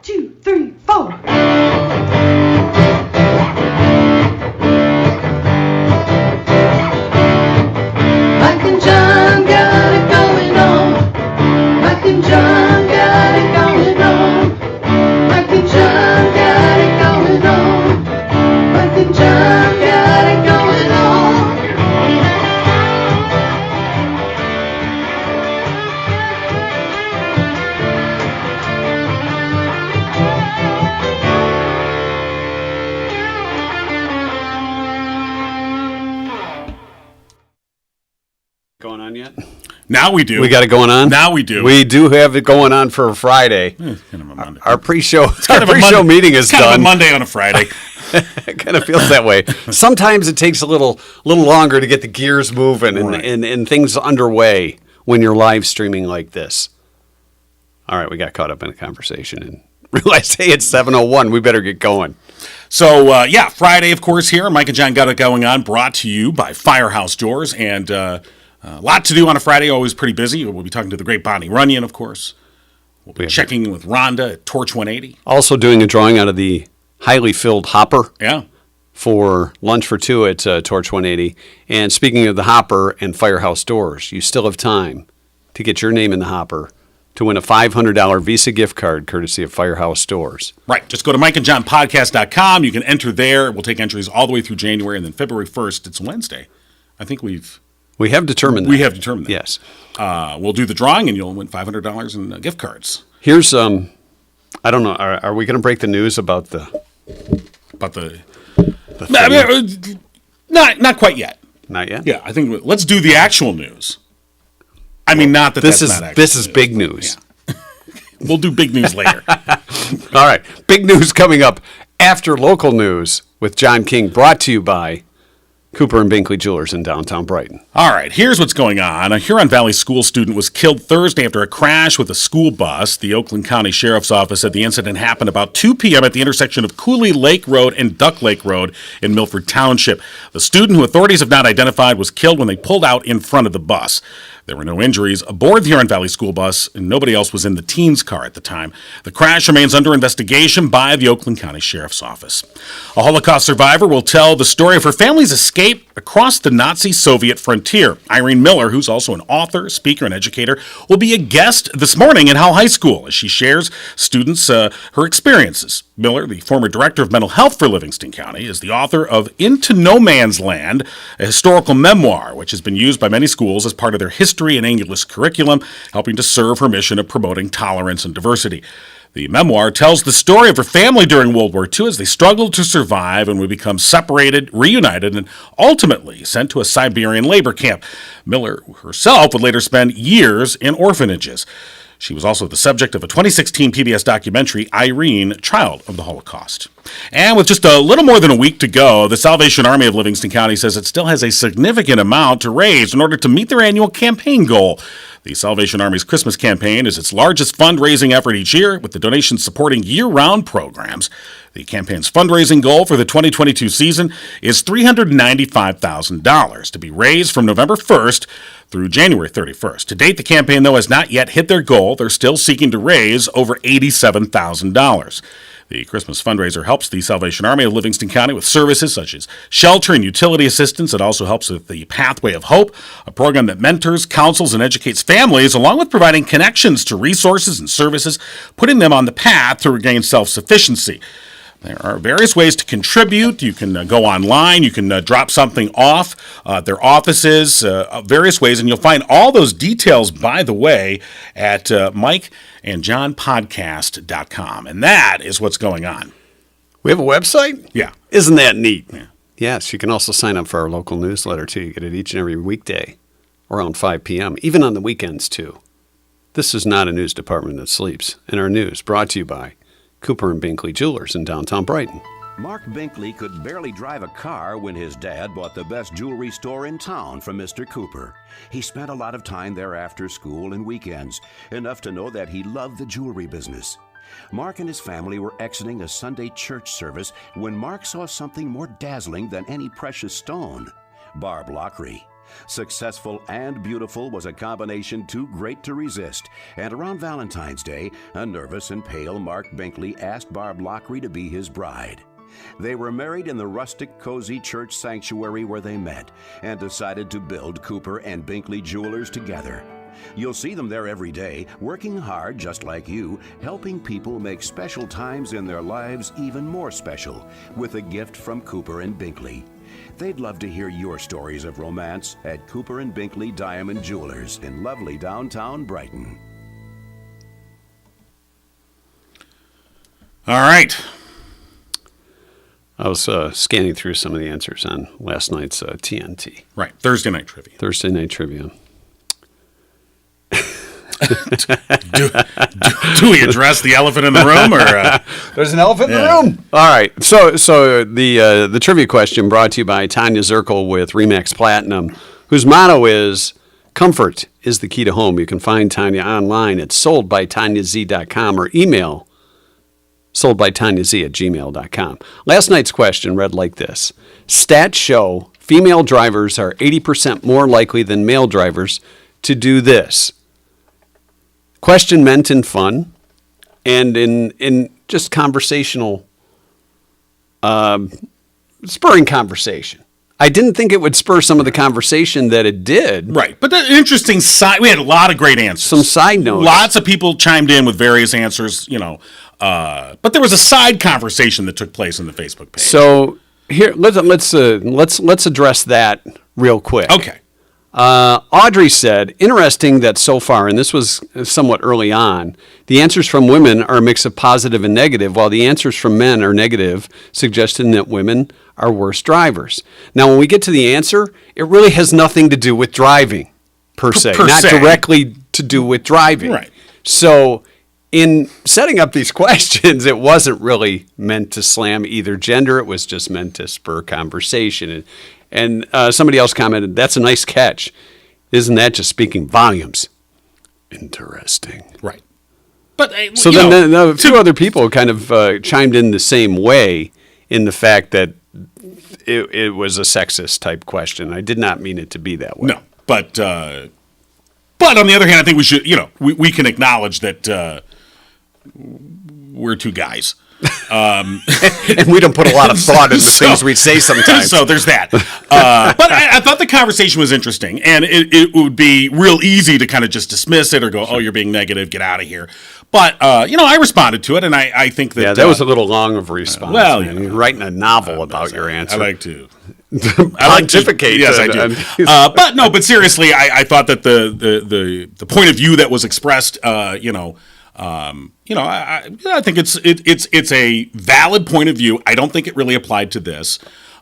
2, 3, 4. Mike and John got it going on. Mike and John got it going on. Mike and John got it going on. Mike and John got it going on. Going on yet? Now we do. We got it going on? Now we do. We do have it going on for Friday. Kind of a Monday. Our pre-show meeting is kind done. of a Monday on a Friday. It kind of feels that way. Sometimes it takes a little longer to get the gears moving and things underway when you're live streaming like this. All right, we got caught up in a conversation and realized, hey, it's 7:01. We better get going. So, Friday, of course, here. Mike and John got it going on, brought to you by Firehouse Doors. And a lot to do on a Friday, always pretty busy. We'll be talking to the Great Bonnie Runyan, of course. We'll be checking with Rhonda at Torch 180. Also doing a drawing out of the highly filled hopper. Yeah. For lunch for two at Torch 180. And speaking of the hopper and Firehouse Doors, you still have time to get your name in the hopper to win a $500 Visa gift card courtesy of Firehouse Doors. Right. Just go to mikeandjohnpodcast.com. You can enter there. We'll take entries all the way through January, and then February 1st, it's Wednesday. I think we have determined that. We have determined that. Yes. We'll do the drawing, and you'll win $500 in gift cards. Here's, I don't know, are we going to break the news about the Not quite yet. Not yet? Yeah, I think let's do the actual news. I mean, not that this that's is not actual this is news. big news. Yeah. We'll do big news later. All right, big news coming up after local news with John King, brought to you by Cooper and Binkley Jewelers in downtown Brighton. All right, here's what's going on. A Huron Valley school student was killed Thursday after a crash with a school bus. The Oakland County Sheriff's Office said the incident happened about 2 p.m. at the intersection of Cooley Lake Road and Duck Lake Road in Milford Township. The student, who authorities have not identified, was killed when they pulled out in front of the bus. There were no injuries aboard the Huron Valley school bus, and nobody else was in the teen's car at the time. The crash remains under investigation by the Oakland County Sheriff's Office. A Holocaust survivor will tell the story of her family's escape across the Nazi-Soviet frontier. Irene Miller, who's also an author, speaker, and educator, will be a guest this morning at Howell High School as she shares students her experiences. Miller, the former director of mental health for Livingston County, is the author of Into No Man's Land, a historical memoir, which has been used by many schools as part of their history and English curriculum, helping to serve her mission of promoting tolerance and diversity. The memoir tells the story of her family during World War II as they struggled to survive and would become separated, reunited, and ultimately sent to a Siberian labor camp. Miller herself would later spend years in orphanages. She was also the subject of a 2016 PBS documentary, Irene, Child of the Holocaust. And with just a little more than a week to go, the Salvation Army of Livingston County says it still has a significant amount to raise in order to meet their annual campaign goal. The Salvation Army's Christmas campaign is its largest fundraising effort each year, with the donations supporting year-round programs. The campaign's fundraising goal for the 2022 season is $395,000 to be raised from November 1st through January 31st. To date, the campaign, though, has not yet hit their goal. They're still seeking to raise over $87,000. The Christmas fundraiser helps the Salvation Army of Livingston County with services such as shelter and utility assistance. It also helps with the Pathway of Hope, a program that mentors, counsels, and educates families, along with providing connections to resources and services, putting them on the path to regain self-sufficiency. There are various ways to contribute. You can go online. You can drop something off at their offices, various ways. And you'll find all those details, by the way, at mikeandjohnpodcast.com. And that is what's going on. We have a website? Yeah. Isn't that neat? Yeah. Yes, you can also sign up for our local newsletter, too. You get it each and every weekday around 5 p.m., even on the weekends, too. This is not a news department that sleeps. And our news brought to you by Cooper and Binkley Jewelers in downtown Brighton. Mark Binkley could barely drive a car when his dad bought the best jewelry store in town from Mr. Cooper. He spent a lot of time there after school and weekends, enough to know that he loved the jewelry business. Mark and his family were exiting a Sunday church service when Mark saw something more dazzling than any precious stone: Barb Lockery. Successful and beautiful was a combination too great to resist, and around Valentine's Day, a nervous and pale Mark Binkley asked Barb Lockery to be his bride. They were married in the rustic, cozy church sanctuary where they met, and decided to build Cooper and Binkley Jewelers together. You'll see them there every day, working hard just like you, helping people make special times in their lives even more special, with a gift from Cooper and Binkley. They'd love to hear your stories of romance at Cooper and Binkley Diamond Jewelers in lovely downtown Brighton. All right. I was scanning through some of the answers on last night's TNT. Right. Thursday night trivia. Thursday night trivia. Do we address the elephant in the room, or there's an elephant in the room? All right. So the trivia question brought to you by Tanya Zirkle with Remax Platinum, whose motto is "Comfort is the key to home." You can find Tanya online at soldbytanyaz.com or email soldbytanyaz@gmail.com. Last night's question read like this: Stats show female drivers are 80% more likely than male drivers to do this. Question meant in fun and in just conversational, spurring conversation. I didn't think it would spur some of the conversation that it did. right? But the interesting side, we had a lot of great answers. Some side notes. Lots of people chimed in with various answers, but there was a side conversation that took place on the Facebook page. So here, let's address that real quick. Okay. Audrey said, interesting that so far, and this was somewhat early on, the answers from women are a mix of positive and negative, while the answers from men are negative, suggesting that women are worse drivers. Now, when we get to the answer, it really has nothing to do with driving, per se. Not directly to do with driving. Right. So in setting up these questions, it wasn't really meant to slam either gender. It was just meant to spur conversation. And somebody else commented, that's a nice catch. Isn't that just speaking volumes? Interesting. Right. But so then a few other people kind of chimed in the same way in the fact that it was a sexist type question. I did not mean it to be that way. No, but on the other hand, I think we should, we can acknowledge that we're two guys. And we don't put a lot of thought into things we say sometimes. So there's that. But I thought the conversation was interesting, and it would be real easy to kind of just dismiss it or go, "Oh, you're being negative. Get out of here." But I responded to it, and I think that that was a little long of a response. Well, you're writing a novel about your answer. I like to pontificate. Yes, I do. But seriously, I thought that the point of view that was expressed, I think it's a valid point of view. I don't think it really applied to this.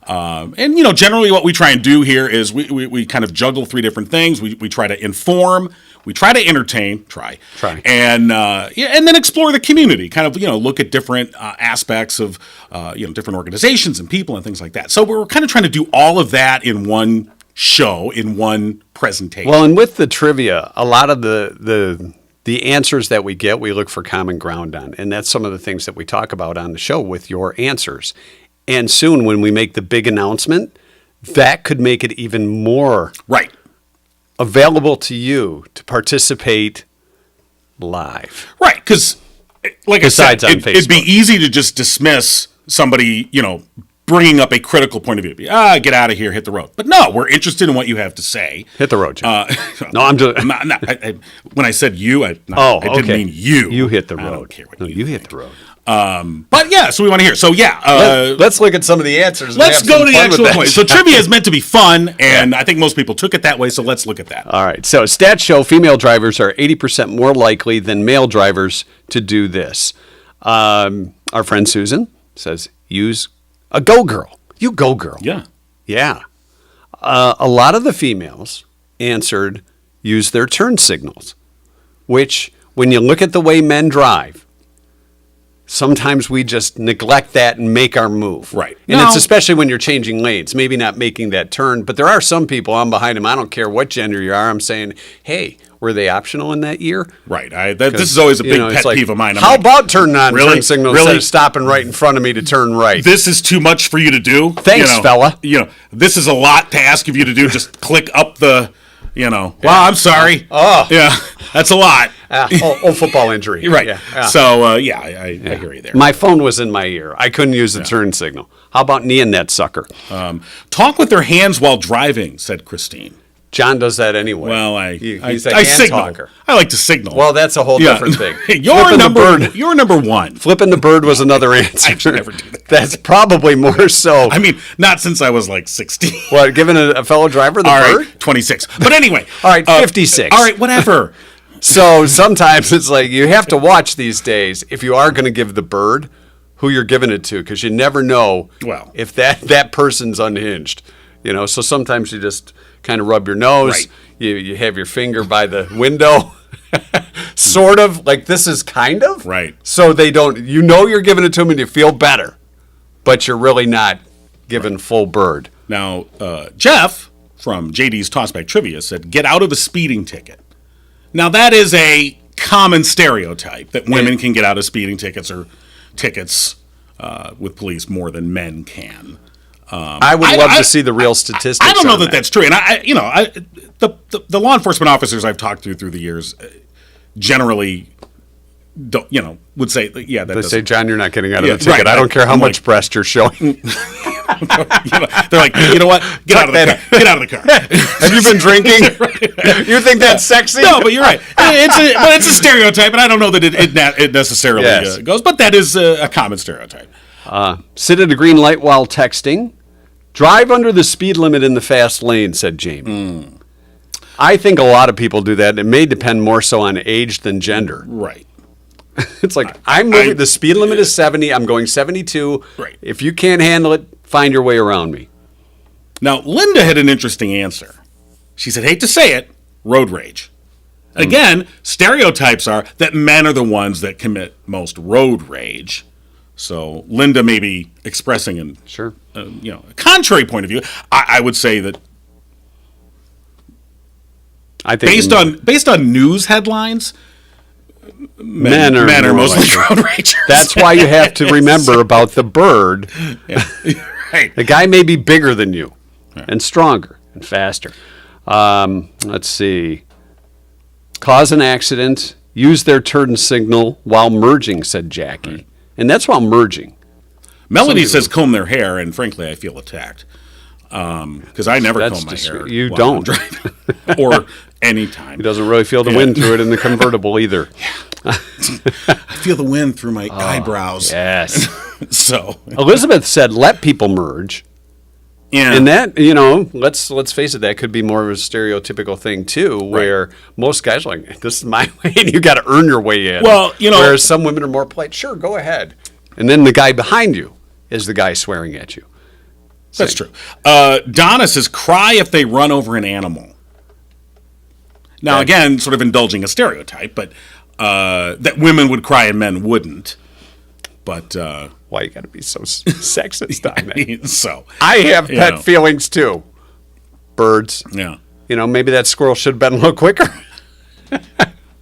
And generally what we try and do here is we kind of juggle three different things. We try to inform, we try to entertain, and then explore the community. Kind of look at different aspects of different organizations and people and things like that. So we're kind of trying to do all of that in one show, in one presentation. Well, and with the trivia, a lot of the answers that we get, we look for common ground on. And that's some of the things that we talk about on the show with your answers. And soon when we make the big announcement, that could make it even more available to you to participate live. Right, because like Besides I said, it'd be easy to just dismiss somebody, bringing up a critical point of view. Get out of here, hit the road. But no, we're interested in what you have to say. Hit the road, Jim. No, I'm just... when I said you, I didn't mean you. You hit the road. I don't care what you hit the road. But yeah, so we want to hear. So yeah. Let's look at some of the answers. Let's go to the actual point. So trivia is meant to be fun, and I think most people took it that way, so let's look at that. All right. So stats show female drivers are 80% more likely than male drivers to do this. Our friend Susan says, use a go girl. You go girl. Yeah. Yeah. A lot of the females answered use their turn signals, which when you look at the way men drive, sometimes we just neglect that and make our move. Right. And it's especially when you're changing lanes, maybe not making that turn. But there are some people, I'm behind them, I don't care what gender you are, I'm saying, hey, were they optional in that year? Right. This is always a big it's pet like, peeve of mine. I'm how like, about turning on really? turn signals Really? instead of stopping right in front of me to turn right? This is too much for you to do. Thanks, fella. This is a lot to ask of you to do. Just click up the, Wow, I'm sorry. Oh. Yeah, that's a lot. Football injury. Right. Yeah. So, I hear you there. My phone was in my ear. I couldn't use the turn signal. How about kneeing that sucker? Talk with their hands while driving, said Christine. John does that anyway. Well, he's a I hand signal. talker. I like to signal. Well, that's a whole different thing. You're number one. Flipping the bird was another answer. I should never do that. That's probably more so. I mean, not since I was like 16. What, giving a fellow driver the All bird? right, 26. But anyway. All right, 56. All right, whatever. So sometimes it's like you have to watch these days if you are going to give the bird who you're giving it to, because you never know if that person's unhinged. So sometimes you just kind of rub your nose. Right. You have your finger by the window, sort of like this is kind of right. So they don't. You're giving it to them and you feel better, but you're really not giving full bird. Now, Jeff from JD's Tossback Trivia said, "Get out of a speeding ticket." Now that is a common stereotype that women can get out of speeding tickets or tickets with police more than men can. I would love to see the real statistics. I don't know that that's true, and the law enforcement officers I've talked to through the years generally don't, would say, yeah, that. They say, John, you're not getting out of the ticket. Right, I don't care how much breast you're showing. They're like, you know what? Get out of the car. Get out of the car. Have you been drinking? You think that's sexy? No, but you're right. It's a stereotype, and I don't know that it necessarily goes, but that is a common stereotype. Sit at a green light while texting. Drive under the speed limit in the fast lane, said Jamie. I think a lot of people do that. It may depend more so on age than gender. Right. It's like, the speed limit is 70. I'm going 72. Right. If you can't handle it, find your way around me. Now, Linda had an interesting answer. She said, hate to say it, road rage. Again, stereotypes are that men are the ones that commit most road rage. So Linda may be expressing a contrary point of view. I would say that I think based on news headlines, men are mostly road ragers. That's why you have to remember about the bird. Yeah. Right. The guy may be bigger than you and stronger and faster. Let's see. Cause an accident. Use their turn signal while merging, said Jackie. Right. And that's while merging. Melanie says comb their hair, and frankly, I feel attacked. Because I never comb my hair. You don't. Or anytime. He doesn't really feel the wind through it in the convertible either. I feel the wind through my eyebrows. Yes. So Elizabeth said, let people merge. Yeah. And that, let's face it, that could be more of a stereotypical thing too, where most guys are like, this is my lane, you got to earn your way in. Well, whereas some women are more polite, sure, go ahead. And then the guy behind you is the guy swearing at you. That's true. Donna says, cry if they run over an animal. Now, again, sort of indulging a stereotype, but that women would cry and men wouldn't. But why you got to be so sexist on that? So I have pet feelings too. Birds. Yeah. Maybe that squirrel should have been a little quicker.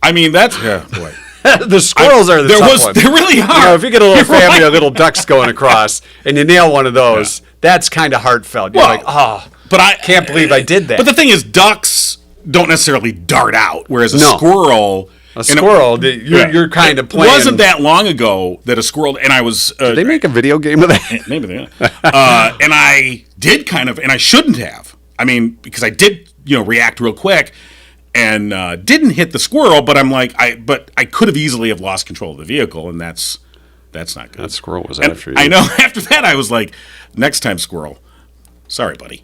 I mean, that's boy. The squirrels are the tough ones. They really are. If you get a little family of little ducks going across and you nail one of those, that's kind of heartfelt. You're like, but I can't believe I did that. But the thing is, ducks don't necessarily dart out, whereas a squirrel. You're kind of playing. It wasn't that long ago that a squirrel, and I was. Did they make a video game of that? Maybe they. And I did and I shouldn't have. I mean, because I did, react real quick, and didn't hit the squirrel. But I'm like, I could have easily have lost control of the vehicle, and that's not good. That squirrel was after you. I know. After that, I was like, next time, squirrel. Sorry, buddy.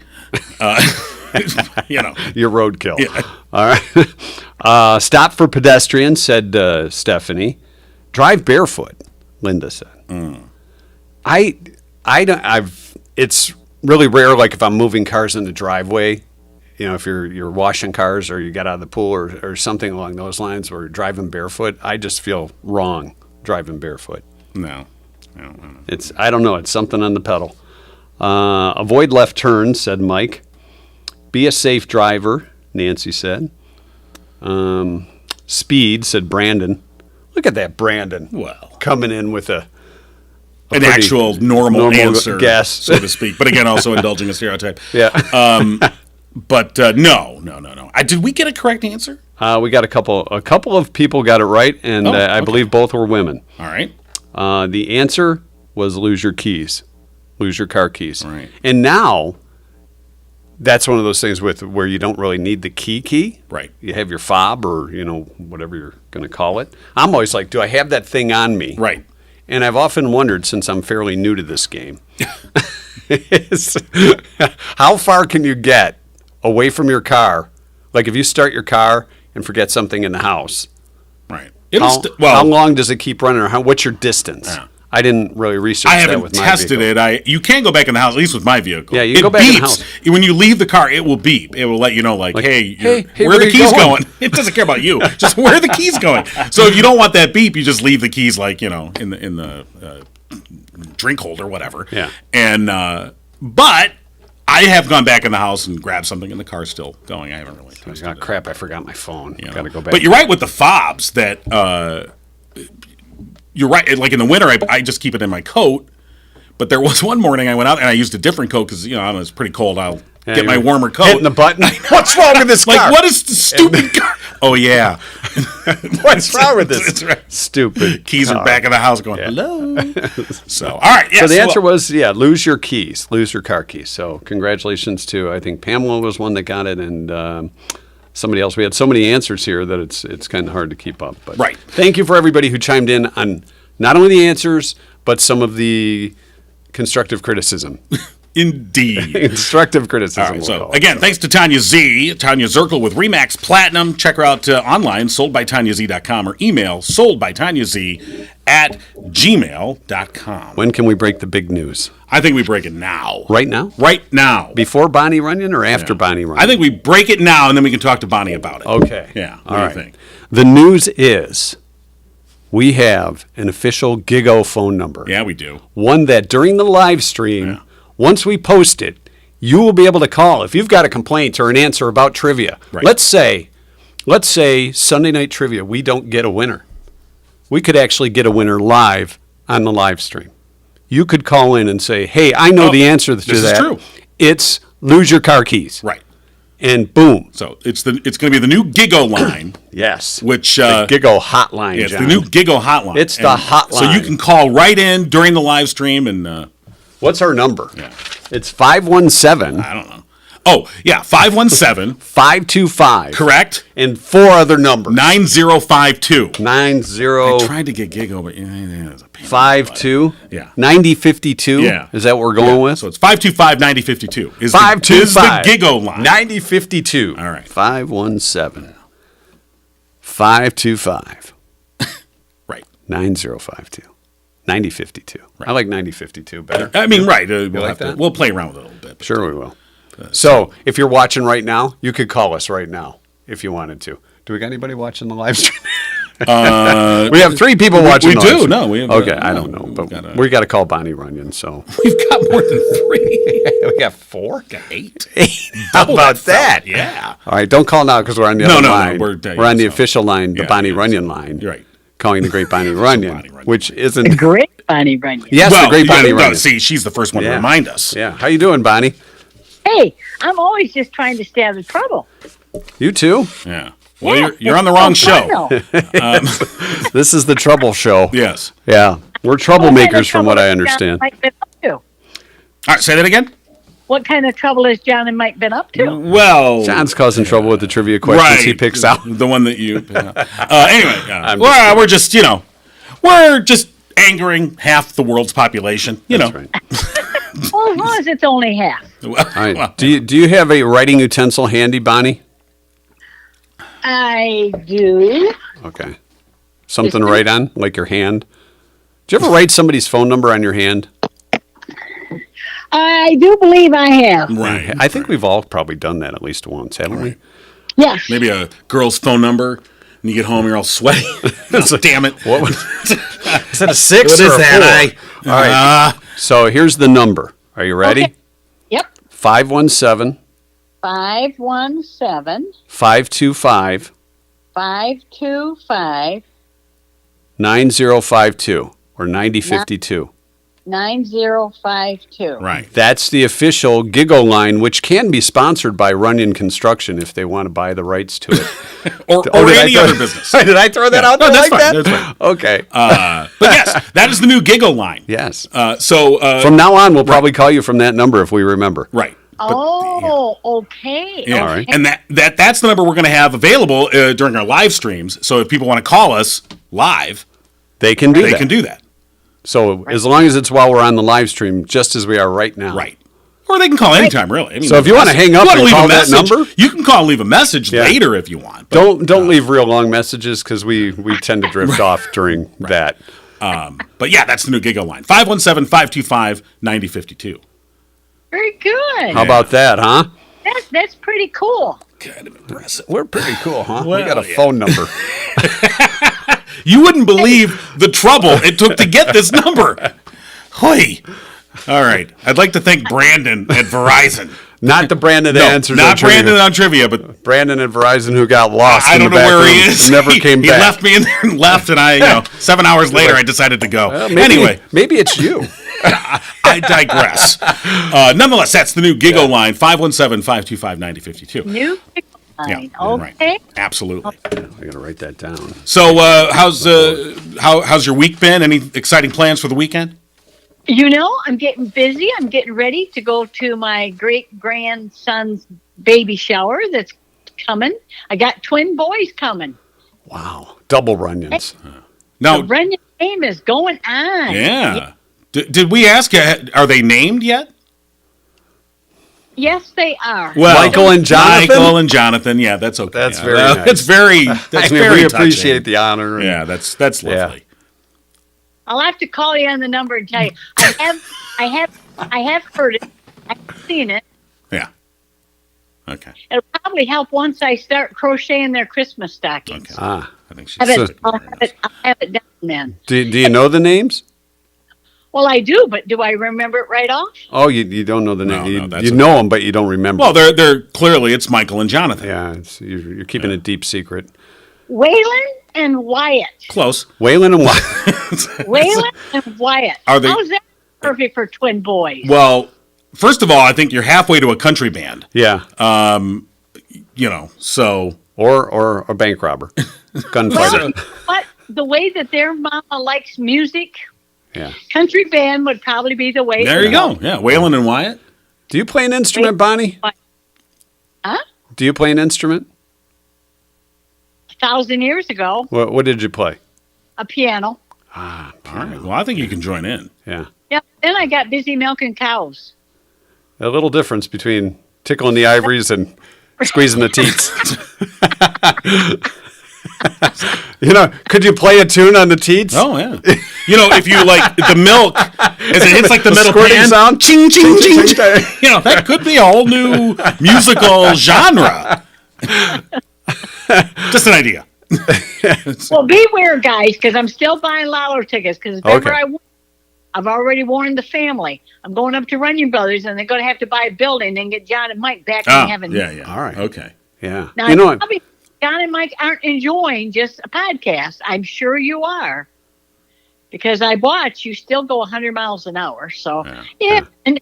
Your roadkill. Yeah. All right. Stop for pedestrians, said Stephanie. Drive barefoot, Linda said. It's really rare, like if I'm moving cars in the driveway, if you're washing cars or you got out of the pool or something along those lines, or driving barefoot, I just feel wrong driving barefoot. No. I don't know. It's something on the pedal. Avoid left turns, said Mike. Be a safe driver, Nancy said. Speed, said Brandon. Look at that, Brandon. Well, Coming in with an actual normal answer, guess, so to speak. But again, also indulging a stereotype. Yeah. But no. Did we get a correct answer? We got a couple of people got it right, and I believe both were women. All right. The answer was lose your keys, lose your car keys. Right. And now, that's one of those things where you don't really need the key. Right. You have your fob or, whatever you're going to call it. I'm always like, do I have that thing on me? Right. And I've often wondered, since I'm fairly new to this game, how far can you get away from your car? Like if you start your car and forget something in the house, right? How long does it keep running, or what's your distance? Yeah. I didn't really research that with my vehicle. I haven't tested it. You can go back in the house, at least with my vehicle. Yeah, you can go back in the house. When you leave the car, it will beep. It will let you know, hey, where are the keys keys going? It doesn't care about you. Just where are the keys going? So if you don't want that beep, you just leave the keys, in the drink holder, whatever. Yeah. And but I have gone back in the house and grabbed something in the car still going. I haven't really tested it. Crap, I forgot my phone. Got to go back. But you're right with the fobs that you're right. Like in the winter, I just keep it in my coat. But there was one morning I went out and I used a different coat because, it's pretty cold. I'll get my warmer coat. Hitting the button. What's wrong with this car? Like, what is the stupid car? Oh, yeah. What's wrong with this stupid keys car? Are back in the house going, hello. So, all right. Yes, so the answer was, lose your keys. Lose your car keys. So congratulations to, I think Pamela was one that got it, and somebody else. We had so many answers here that it's kind of hard to keep up. But right. Thank you for everybody who chimed in on not only the answers, but some of the constructive criticism. Indeed. Constructive criticism. All right, so, again, thanks to Tanya Z, Tanya Zirkle with Remax Platinum. Check her out online, soldbytanyaz.com, or email soldbytanyaz@gmail.com. When can we break the big news? I think we break it now. Right now? Right now. Before Bonnie Runyan or after Bonnie Runyan? I think we break it now, and then we can talk to Bonnie about it. Okay. Yeah. All right. Do you think? The news is we have an official GIGO phone number. Yeah, we do. One that during the live stream, once we post it, you will be able to call if you've got a complaint or an answer about trivia. Right. Let's say Sunday night trivia, we don't get a winner. We could actually get a winner live on the live stream. You could call in and say, hey, I know the answer to that. This is true. It's lose your car keys. Right. And boom. So it's going to be the new GIGO line. Yes. Which the GIGO hotline. Yeah, it's John. the new GIGO hotline. It's the hotline. So you can call right in during the live stream and. What's our number? Yeah. It's 517. I don't know. Oh, yeah, 517. 525. Correct. And 4 other numbers. 9052. 90. I tried to get GIGO, but it was a pain. 52. Yeah. 9052. Yeah. Is that what we're going with? So it's 525-9052. 525. Is the GIGO line. 9052. All right. 517. 525. Right. 9052. 9052. Right. I like 9052 better. I mean, right. We'll play around with it a little bit. Sure we will. So if you're watching right now, you could call us right now if you wanted to. Do we got anybody watching the live stream? We have 3 people watching. We the live do. stream. No, we have. Okay, I don't know, but we got to call Bonnie Runyan. So we've got more than 3. We got 4. Got 8. How about that? Yeah. All right, don't call now because we're on the other line. No, we're on the official line, the Bonnie Runyan line. You're right. Calling the Great Bonnie Runyan, which isn't the Great Bonnie Runyan. Yes, the Great Bonnie Runyan. See, she's the first one to remind us. Yeah. How you doing, Bonnie? Hey, I'm always just trying to stay out of trouble. You too? Yeah. Well, you're on the wrong show. This is the trouble show. Yes. Yeah. We're troublemakers from what I understand. All right, say that again. What kind of trouble has John and Mike been up to? Well, John's causing trouble with the trivia questions he picks out. The one that you. Anyway, we're just we're just angering half the world's population. That's right. Well, as long as it's only half. All right. Do you have a writing utensil handy, Bonnie? I do. Okay. Something to write on, like your hand. Do you ever write somebody's phone number on your hand? I do believe I have. Right. I think we've all probably done that at least once, haven't we? Yes. Maybe a girl's phone number, and you get home, you're all sweaty. Damn it. What was, is that a 6 what or is a that? 4? All right. So here's the number. Are you ready? Okay. Yep. 517. 517. 525. 525 9052 or 9052. 9052. Right. That's the official GIGO line, which can be sponsored by Runyan Construction if they want to buy the rights to it. Or did any I other business. Did I throw that out there that's like fine, that? that's fine. Okay. But yes, that is the new GIGO line. Yes. So From now on, we'll probably call you from that number if we remember. right. Okay. Yeah. All right. And that's the number we're going to have available during our live streams. So if people want to call us live, They can do they that. can do that. So as long as it's while we're on the live stream, just as we are right now. Right. Or they can call anytime, really. I mean, So if you want to hang up and call that number, you can call and leave a message later if you want. But, don't leave real long messages because we tend to drift off during that. but yeah, that's the new GIGO line. 517-525-9052. Very good. How about that, huh? That's pretty cool. Kind of impressive. We're pretty cool, huh? Well, we got a yeah. phone number. You wouldn't believe the trouble it took to get this number. Hoy. All right. I'd like to thank Brandon at Verizon. Not the Brandon that answers not our trivia. Brandon on trivia, but Brandon at Verizon who got lost. I in don't the know back where he room is. and never came He back. left me in there and left, and 7 hours later, I decided to go. Well, maybe, Anyway, maybe it's you. I digress. Nonetheless, that's the new GIGO line, 517-525-9052. New Yeah, line. right. Okay. Absolutely. I got to write that down. So, how's your week been? Any exciting plans for the weekend? You know, I'm getting busy. I'm getting ready to go to my great grandson's baby shower that's coming. I got twin boys coming. Wow. Double Runyans. No. The Runyan game is going on. Yeah. Did we ask you? Are they named yet? Yes, they are. Well, Michael and Jonathan? Michael and Jonathan. Yeah, that's okay. That's Yeah, very that- nice. That's very. That's I mean, very we appreciate touching. the honor. and- Yeah, that's lovely. Yeah. I'll have to call you on the number and tell you. I have heard it. I've seen it. Yeah. Okay. It'll probably help once I start crocheting their Christmas stockings. Okay. Ah. I think she's. I'll have it down then. Do you know the names? Well, I do, but do I remember it right off? Oh, you don't know the No, name. no, You, that's you okay. know them, but you don't remember. Well, they're clearly it's Michael and Jonathan. yeah, you're keeping a deep secret. Waylon and Wyatt. Close. Waylon and Wyatt. Waylon and Wyatt. Are they- How's that perfect for twin boys? Well, first of all, I think you're halfway to a country band. Yeah. So Or a bank robber. Gunfighter. But the way that their mama likes music, Yeah. country band would probably be the way. there you go. Yeah, Waylon and Wyatt. Do you play an instrument, Bonnie? Huh? Do you play an instrument? 1,000 years ago, What did you play? a piano. Ah, All right. Well, I think you can join in. yeah. Yep. Then I got busy milking cows. A little difference between tickling the ivories and squeezing the teats. Could you play a tune on the teats? Oh yeah. If you like the milk as it hits like the metal squirting pan, sound? ching ching ching. Ching, ching, ching. That could be a whole new musical genre. Just an idea. Well, beware, guys, because I'm still buying lotto tickets. Because if ever Okay. I win, I've already warned the family. I'm going up to Runyan Brothers, and they're going to have to buy a building and get John and Mike back in heaven. Yeah. All right. Okay. Yeah. Now, You know what? probably John and Mike aren't enjoying just a podcast. I'm sure you are. Because I watch, you still go 100 miles an hour. So, yeah. And,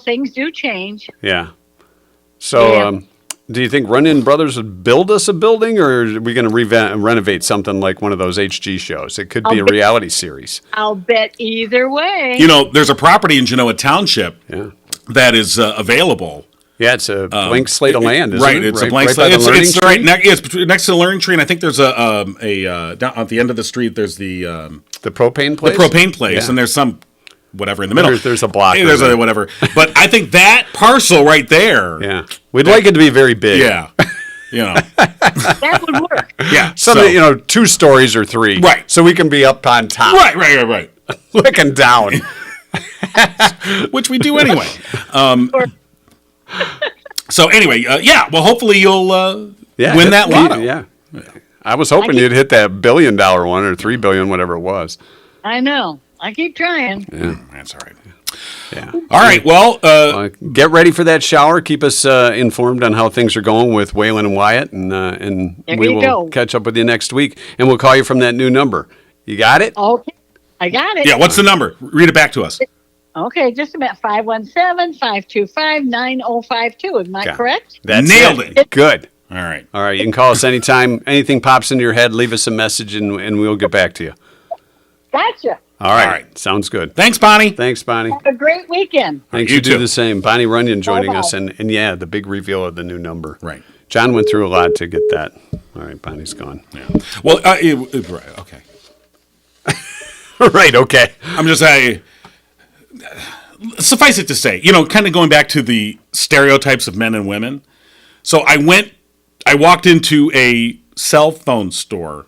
things do change. Yeah. So, Yeah. do you think Runyan Brothers would build us a building, or are we going to renovate something like one of those HG shows? It could be a reality series. I'll bet either way. There's a property in Genoa Township Yeah. that is available. Yeah, it's a blank slate of land, isn't Right, it? it's a blank by slate. the It's learning right tree? next to the learning tree, and I think there's a down at the end of the street. There's the The propane place? propane place, Yeah. and there's some whatever in the middle. There's a block. Hey, there's or a whatever. But I think that parcel right there. Yeah. We'd like it to be very big. Yeah. That would work. Yeah. Something, 2 stories or 3. Right. So we can be up on top. Right. Looking down. Which we do anyway. So anyway, well, hopefully you'll win that lotto. Yeah. I was hoping you'd hit that $1 billion one or $3 billion, whatever it was. I know. I keep trying. Yeah. That's all right. Yeah. All right. Well, Get ready for that shower. Keep us informed on how things are going with Waylon and Wyatt, and There we you will go. catch up with you next week, and we'll call you from that new number. You got it? Okay. I got it. yeah. What's the number? Read it back to us. Okay, just about 517-525-9052. Am I correct? That's Nailed it. Good. All right. All right. You can call us anytime. Anything pops into your head, leave us a message, and we'll get back to you. Gotcha. All right. All right. Sounds good. Thanks, Bonnie. Thanks, Bonnie. Have a great weekend. Thanks. You You do too. the same. Bonnie Runyan joining Bye-bye. us, and yeah, the big reveal of the new number. Right. John went through a lot to get that. All right. Bonnie's gone. Yeah. Well, right, okay. Right. Okay. I'm just saying. Suffice it to say, kind of going back to the stereotypes of men and women. So I walked into a cell phone store.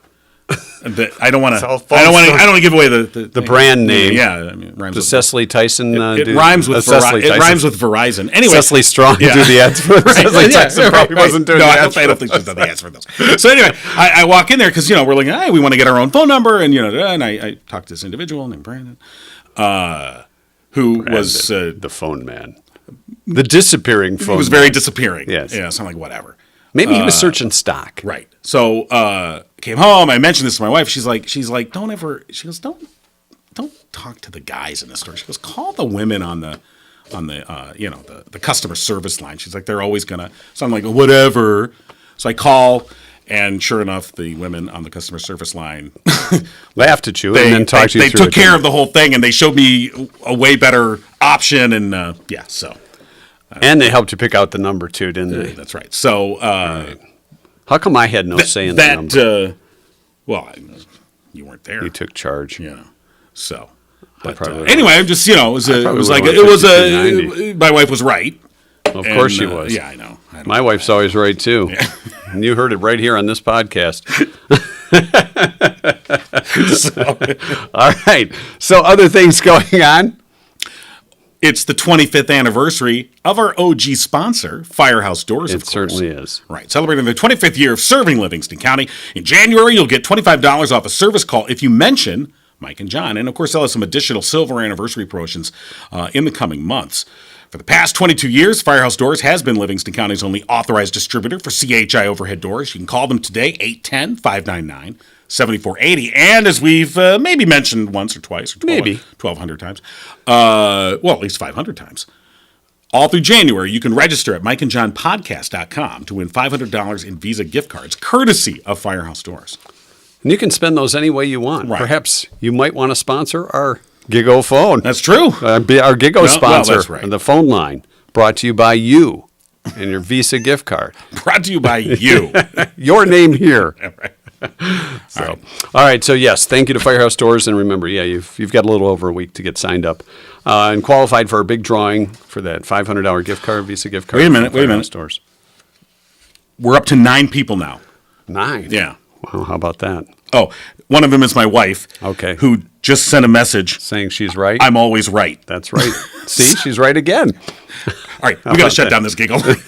I don't want to. Cell phone I don't want store. to give away the brand name. Yeah, I mean, it rhymes The with, Cecily Tyson. it dude. rhymes with Cecily it Tyson. rhymes with Verizon. Anyway, Cecily Strong Yeah. do the ads for Cecily Yeah, Tyson. right, Probably right. wasn't doing No, the I ads. don't think she's done the ads for those. So anyway, I walk in there because we're like, hey, we want to get our own phone number, and and I talked to this individual named Brandon, who was the phone man. The disappearing phone. he was very disappearing. Yes. Yeah, so I'm like, whatever. Maybe he was searching stock. Right. So came home. I mentioned this to my wife. She's like, don't ever. She goes, don't talk to the guys in the store. She goes, call the women on the the customer service line. She's like, they're always gonna. So I'm like, whatever. So I call, and sure enough, the women on the customer service line Laughed at you and then talked you they through took it. care of the whole thing, and they showed me a way better option. And so And they helped you pick out the number too, didn't they? that's right. So How come I had no say in the number? you weren't there. You took charge. So. I But probably anyway, I'm just it was like would've it was $52.90. my wife was right. Of course she was. Yeah, I know. My wife's always right too. And you heard it right here on this podcast. All right. So other things going on? It's the 25th anniversary of our OG sponsor, Firehouse Doors, of It course. certainly is. Right. Celebrating the 25th year of serving Livingston County. In January, you'll get $25 off a service call if you mention Mike and John. And of course, they'll have some additional silver anniversary promotions in the coming months. For the past 22 years, Firehouse Doors has been Livingston County's only authorized distributor for CHI overhead doors. You can call them today, 810-599-7480. And as we've maybe mentioned once or twice, or 1,200 times, at least 500 times, all through January, you can register at mikeandjohnpodcast.com to win $500 in Visa gift cards, courtesy of Firehouse Doors. And you can spend those any way you want. Right. Perhaps you might want to sponsor our GIGO phone. That's true. Our GIGO sponsor, that's right. the phone line, brought to you by you and your Visa gift card. Brought to you by you. Your name here. So, All right. So yes, thank you to Firehouse Doors, and remember, you've got a little over a week to get signed up and qualified for a big drawing for that $500 gift card, Visa gift card. Wait a minute, from wait a Firehouse minute. Doors. We're up to 9 people now. 9. Yeah. Wow. How about that? Oh, one of them is my wife. Okay. Who just sent a message. Saying she's right. I'm always right. That's right. See, she's right again. All right, we got to shut down this giggle. Shut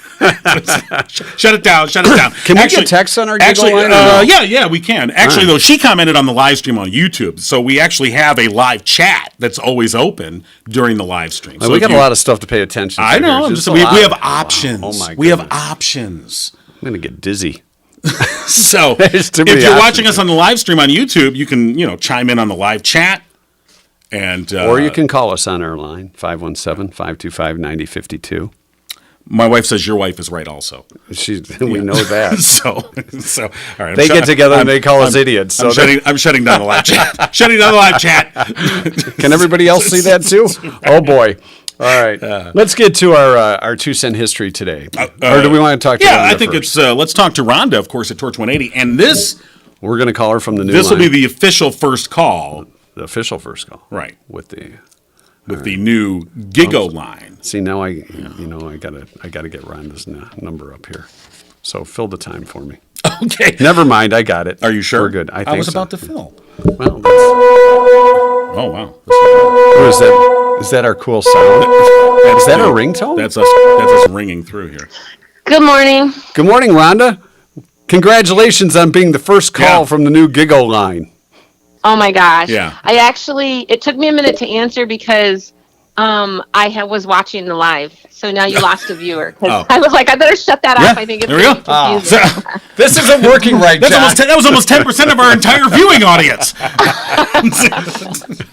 it down. Shut it down. Can we get texts on our giggle actually, line or no? yeah, we can. Actually, though, she commented on the live stream on YouTube, so we actually have a live chat that's always open during the live stream. So we if got you- a lot of stuff to pay attention to. I know. here. I'm Just just, a we lot. have Wow. options. Oh my we have goodness. options. I'm going to get dizzy. So There's too if many you're options watching us on the live stream on YouTube, you can chime in on the live chat, and Or you can call us on our line, 517-525-9052. My wife says your wife is right also. We know that. So all right. They get together and they call us idiots. So I'm shutting down the live chat. Shutting down the live chat. can everybody else see that too? Oh boy. All right. Let's get to our 2-cent history today. Or do we want to talk to Yeah, Rhonda I think first? it's let's talk to Rhonda, of course, at Torch 180. And this We're going to call her from the new will line. be the official first call. the official first call. Right. With the The new GIGO line. See, now I gotta get Rhonda's number up here. So fill the time for me. Okay. Never mind, I got it. Are you sure? We're good. I think was so. about to fill. Well, Oh, wow. what is that? Is that our cool sound? Is that our ringtone? That's us ringing through here. Good morning. Good morning, Rhonda. Congratulations on being the first call Yeah. from the new GIGO line. Oh my gosh. Yeah. It took me a minute to answer because was watching the live, so now you lost a viewer. 'Cause Oh. I was like, I better shut that off. I think it's there we go. confusing. This isn't working right, That's John. that was almost 10% of our entire viewing audience. the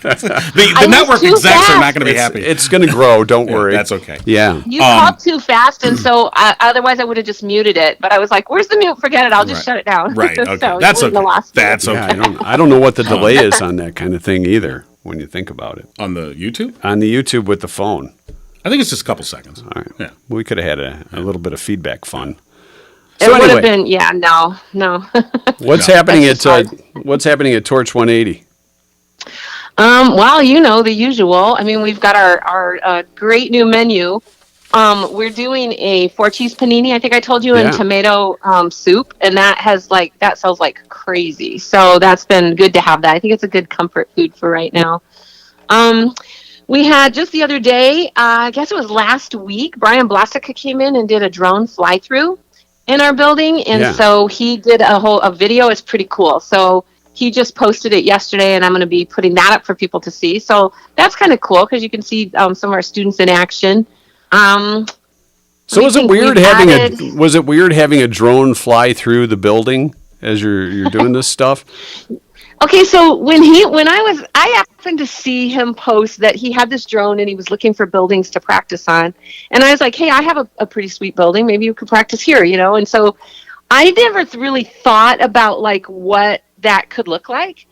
I was network too execs are fast. not going to be happy. It's going to grow. Don't worry. That's okay. Yeah. You called too fast, and so otherwise I would have just muted it. But I was like, "Where's the mute? Forget it. I'll just shut it down." Right. Okay. So That's you wouldn't okay. have lost me. That's Yeah, okay. I don't know what the delay is on that kind of thing either when you think about it. On the YouTube, On the YouTube with the phone. I think it's just a couple seconds. All right. Yeah. We could have had a little bit of feedback fun. It So would anyway, have been, no. what's happening at Torch 180? Well, you know, the usual. I mean, we've got our great new menu. We're doing a 4-cheese panini, I think I told you, Yeah. and tomato soup, and that sells like crazy. So that's been good to have that. I think it's a good comfort food for right now. We had just the other day, I guess it was last week, Brian Blasica came in and did a drone fly-through in our building, and so he did a video. It's pretty cool. So he just posted it yesterday, and I'm going to be putting that up for people to see. So that's kind of cool because you can see some of our students in action. So was it weird having a drone fly through the building as you're doing this stuff? Okay, so I happened to see him post that he had this drone and he was looking for buildings to practice on. And I was like, hey, I have a pretty sweet building. Maybe you could practice here, you know? And so I never really thought about like what that could look like.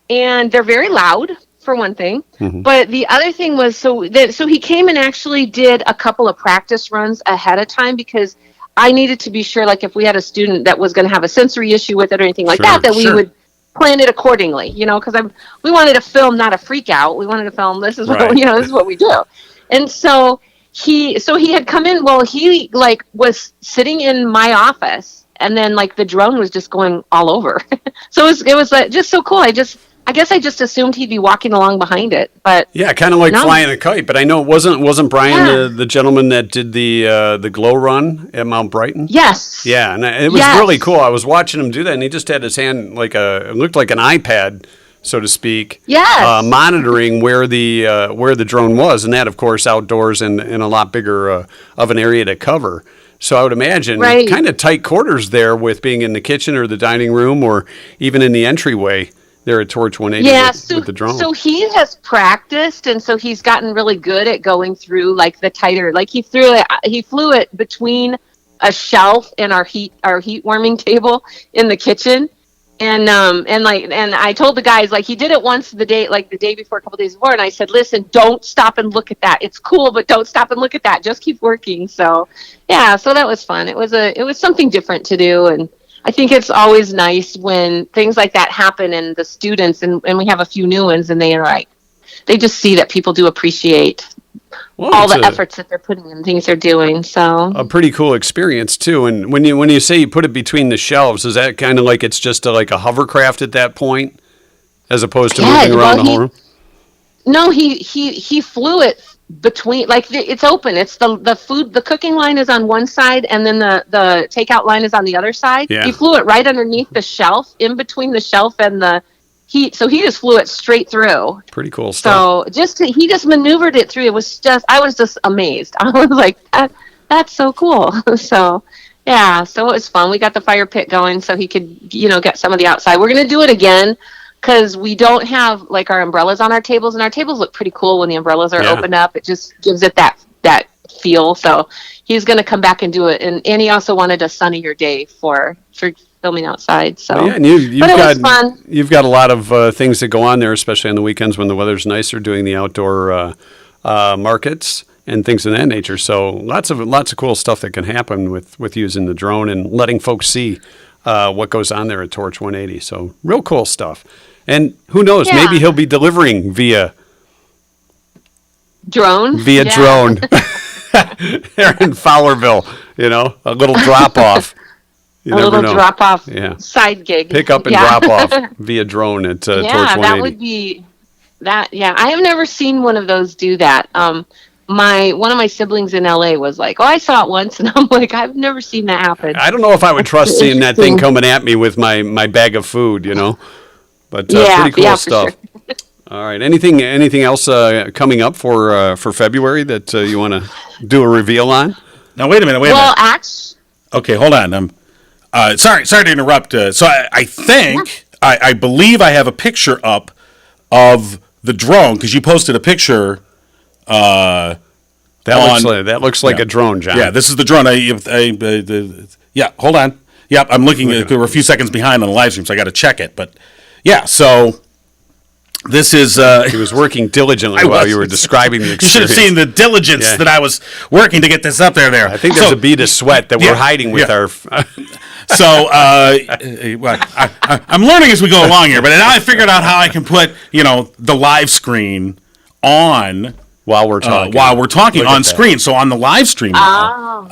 And they're very loud, for one thing. Mm-hmm. But the other thing was, so he came and actually did a couple of practice runs ahead of time because I needed to be sure, like if we had a student that was going to have a sensory issue with it or anything like that we would plan it accordingly, you know, because we wanted to film not a freak out. We wanted to film this is what this is what we do. And so he had come in. Well, he like was sitting in my office, and then like the drone was just going all over. So it was like, just so cool. I guess I just assumed he'd be walking along behind it, but yeah, kind of like flying a kite. But I know it wasn't Brian the gentleman that did the glow run at Mount Brighton? Yes. Yeah, and it was really cool. I was watching him do that, and he just had his hand like it looked like an iPad, so to speak. Yes. Monitoring where the drone was, and that of course outdoors and in a lot bigger of an area to cover. So I would imagine kind of tight quarters there with being in the kitchen or the dining room or even in the entryway. There at Torch 180 with the drone. So he has practiced, and so he's gotten really good at going through like the tighter. Like he flew it between a shelf and our heat warming table in the kitchen, and I told the guys like he did it once the day before, a couple days before, and I said, listen, don't stop and look at that. It's cool, but don't stop and look at that. Just keep working. So yeah, so that was fun. It was something different to do, and I think it's always nice when things like that happen and the students, and we have a few new ones, and they just see that people do appreciate all the efforts that they're putting in, things they're doing. So a pretty cool experience too. And when you say you put it between the shelves, is that kind of like it's just like a hovercraft at that point, as opposed to moving around the whole room? No, he flew it between, like it's open. It's the cooking line is on one side, and then the takeout line is on the other side. Yeah. He flew it right underneath the shelf, in between the shelf and the heat. So he just flew it straight through. Pretty cool stuff. So he just maneuvered it through. I was just amazed. I was like, that's so cool. So yeah, so it was fun. We got the fire pit going so he could, get some of the outside. We're gonna do it again, because we don't have like our umbrellas on our tables, and our tables look pretty cool when the umbrellas are opened up. It just gives it that feel. So he's going to come back and do it, and he also wanted a sunnier day for filming outside. So and it was fun. You've got a lot of things that go on there, especially on the weekends when the weather's nicer, doing the outdoor markets and things of that nature. So lots of cool stuff that can happen with using the drone and letting folks see what goes on there at Torch 180. So real cool stuff. And who knows, maybe he'll be delivering via drone. There in Fowlerville, a little drop off. A little drop off side gig. Pick up and drop off via drone at Torch 180. That would be that. Yeah, I have never seen one of those do that. One of my siblings in LA was like, "Oh, I saw it once," and I'm like, "I've never seen that happen." I don't know if I would trust seeing that thing coming at me with my bag of food, But pretty cool stuff. All right. Anything else coming up for February that you want to do a reveal on? Now wait a minute. Well, actually, Okay, hold on. Sorry to interrupt. So I think I believe I have a picture up of the drone because you posted a picture. That looks like a drone, John. Yeah, this is the drone. Yeah, hold on. Yep, I'm looking. We're a few seconds behind on the live stream, so I got to check it. But yeah, so this is. He was working diligently while you were describing the experience. You should have seen the diligence that I was working to get this up there. I think there's a bead of sweat that we're hiding with our. So I'm learning as we go along here, but now I figured out how I can put the live screen on. While we're talking on screen. So on the live stream now,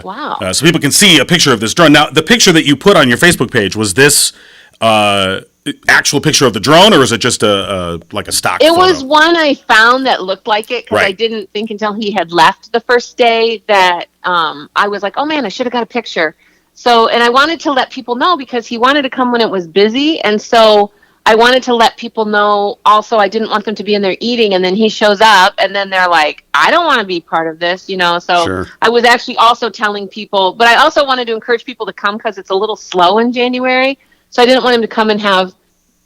wow. So people can see a picture of this drone. Now, the picture that you put on your Facebook page, was this actual picture of the drone, or is it just like a stock photo? It was one I found that looked like it, because I didn't think until he had left the first day that I was like, oh man, I should have got a picture. So, and I wanted to let people know because he wanted to come when it was busy, and so I wanted to let people know also I didn't want them to be in there eating, and then he shows up and then they're like, I don't want to be part of this, so sure. I was actually also telling people, but I also wanted to encourage people to come because it's a little slow in January, so I didn't want him to come and have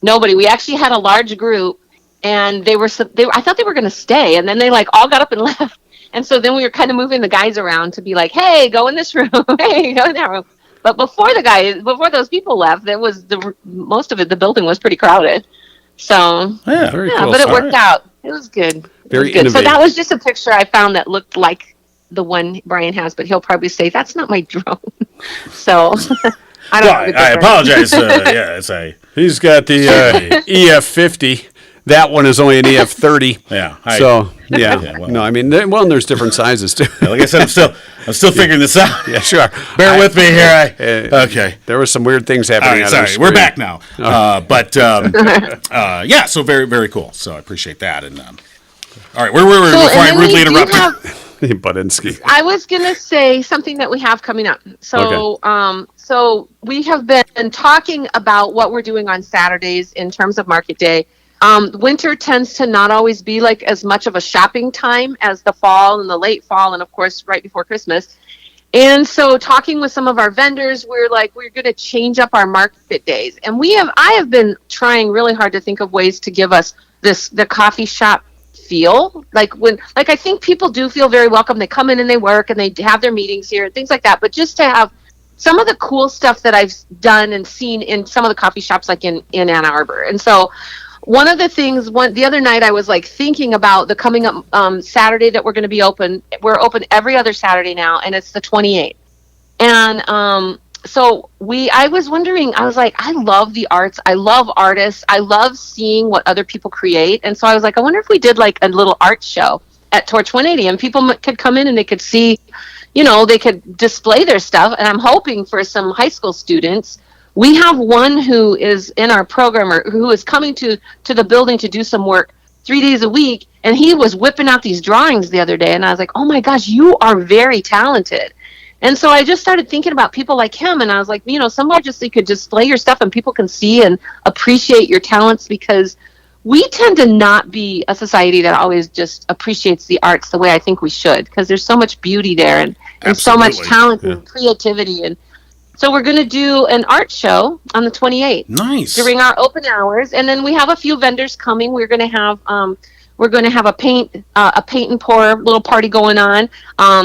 nobody. We actually had a large group, and I thought they were going to stay, and then they all got up and left, and so then we were kind of moving the guys around to be like, hey, go in this room, hey, go in that room. But before those people left, most of it, the building was pretty crowded. So very cool. But it worked out. It was good. Very good. So that was just a picture I found that looked like the one Brian has, but he'll probably say that's not my drone. So I don't. I apologize. He's got the EF50. That one is only an EF30. Yeah. There's different sizes too. Like I said, I'm still figuring this out. Yeah, sure. Bear with me here. Okay. There were some weird things happening. All right, sorry, we're back now. So very, very cool. So I appreciate that. And all right, where were we before I rudely interrupted? Budinsky. I was gonna say something that we have coming up. So, so we have been talking about what we're doing on Saturdays in terms of Market Day. Winter tends to not always be as much of a shopping time as the fall and the late fall, and of course right before Christmas. And so talking with some of our vendors, we're going to change up our market days. And I have been trying really hard to think of ways to give us the coffee shop feel. I think people do feel very welcome. They come in and they work and they have their meetings here and things like that. But just to have some of the cool stuff that I've done and seen in some of the coffee shops in Ann Arbor. And so one of the things, the other night I was thinking about the coming up Saturday that we're going to be open. We're open every other Saturday now, and it's the 28th. And I was wondering, I was like, I love the arts. I love artists. I love seeing what other people create. And so I was like, I wonder if we did a little art show at Torch 180, and people could come in and they could see, they could display their stuff. And I'm hoping for some high school students. We have one who is in our program or who is coming to the building to do some work 3 days a week, and he was whipping out these drawings the other day, and I was like, oh my gosh, you are very talented. And so I just started thinking about people like him, and I was like, somebody just you could display your stuff and people can see and appreciate your talents, because we tend to not be a society that always just appreciates the arts the way I think we should, because there's so much beauty there and so much talent and creativity. And so we're going to do an art show on the 28th. Nice. During our open hours, and then we have a few vendors coming. We're going to have a paint and pour little party going on.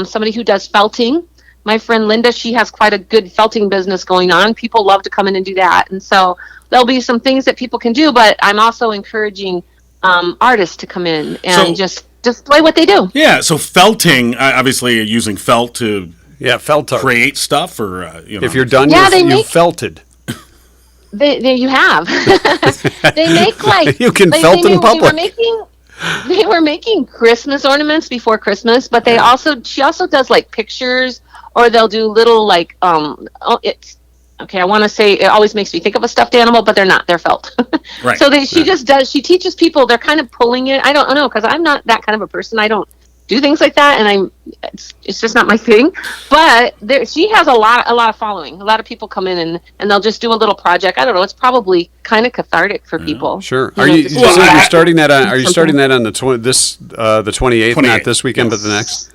Somebody who does felting. My friend Linda, she has quite a good felting business going on. People love to come in and do that, and so there'll be some things that people can do. But I'm also encouraging artists to come in and just display what they do. Yeah. So felting, obviously, using felt to. Yeah, felt art. Create stuff, or if you're done, you've felted. You have. They make you can felt in public. They were making Christmas ornaments before Christmas, but she also does pictures, or they'll do little I want to say, it always makes me think of a stuffed animal, but they're not. They're felt. Right. So she teaches people. They're kind of pulling it. I don't know, because I'm not that kind of a person. I don't do things like that, and it's just not my thing. But she has a lot of following. A lot of people come in and they'll just do a little project. I don't know. It's probably kind of cathartic for people. Sure. You Are know, you just so do you're that. starting that on? Are you starting that on the 28th? Not this weekend, but the next.